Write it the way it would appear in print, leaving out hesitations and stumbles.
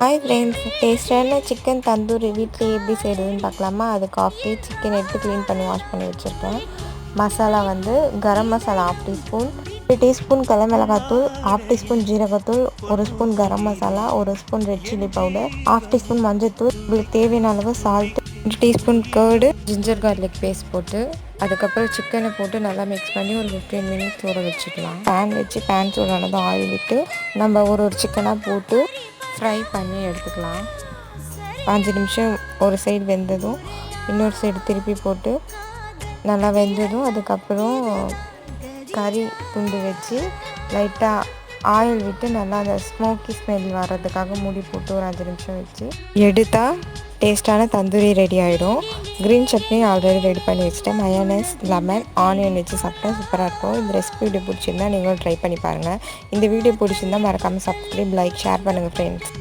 Hi friends, டேஸ்டான chicken tandoori வீட்டில் எப்படி செய்கிறதுன்னு பார்க்கலாமா? அதுக்கு ஆஃப் கே சிக்கன் எடுத்து க்ளீன் பண்ணி வாஷ் பண்ணி வச்சுருக்கேன். மசாலா வந்து கரம் மசாலா 1/2 டீஸ்பூன், 1 டீஸ்பூன் கலை மிளகாத்தூள், 1/2 டீஸ்பூன் ஜீரகத்தூள், 1 spoon garam masala, 1 spoon red chilli powder, 1/2 teaspoon மஞ்சள்தூள், உங்களுக்கு தேவையான அளவு salt, 1 teaspoon curd, ginger garlic paste போட்டு அதுக்கப்புறம் சிக்கனை போட்டு நல்லா மிக்ஸ் பண்ணி ஒரு 15 மினிட்ஸ் ஊற வச்சுக்கலாம். பேன் வச்சு பேன் சூடானதும் ஆயில் விட்டு நம்ம ஒரு சிக்கனாக போட்டு ஃப்ரை பண்ணி எடுத்துக்கலாம். 5 நிமிஷம் ஒரு சைடு வெந்ததும் இன்னொரு சைடு திருப்பி போட்டு நல்லா வெந்ததும் அதுக்கப்புறம் கறி துண்டு வச்சு லைட்டாக ஆயில் விட்டு நல்லா அந்த ஸ்மோக்கி ஸ்மெல் வர்றதுக்காக மூடி போட்டு ஒரு 5 நிமிஷம் வச்சு எடுத்தால் டேஸ்டான தந்தூரி ரெடி ஆகிடும். க்ரீன் சட்னி ஆல்ரெடி ரெடி பண்ணி வச்சுட்டேன். மயோனைஸ், லெமன், ஆனியன் வச்சு சாப்பிட்டா சூப்பராக இருக்கும். இந்த ரெசிபி வீடியோ பிடிச்சிருந்தா நீங்களும் ட்ரை பண்ணி பாருங்கள். இந்த வீடியோ பிடிச்சிருந்தா மறக்காமல் சப்ஸ்கிரைப், லைக், ஷேர் பண்ணுங்கள் ஃப்ரெண்ட்ஸ்.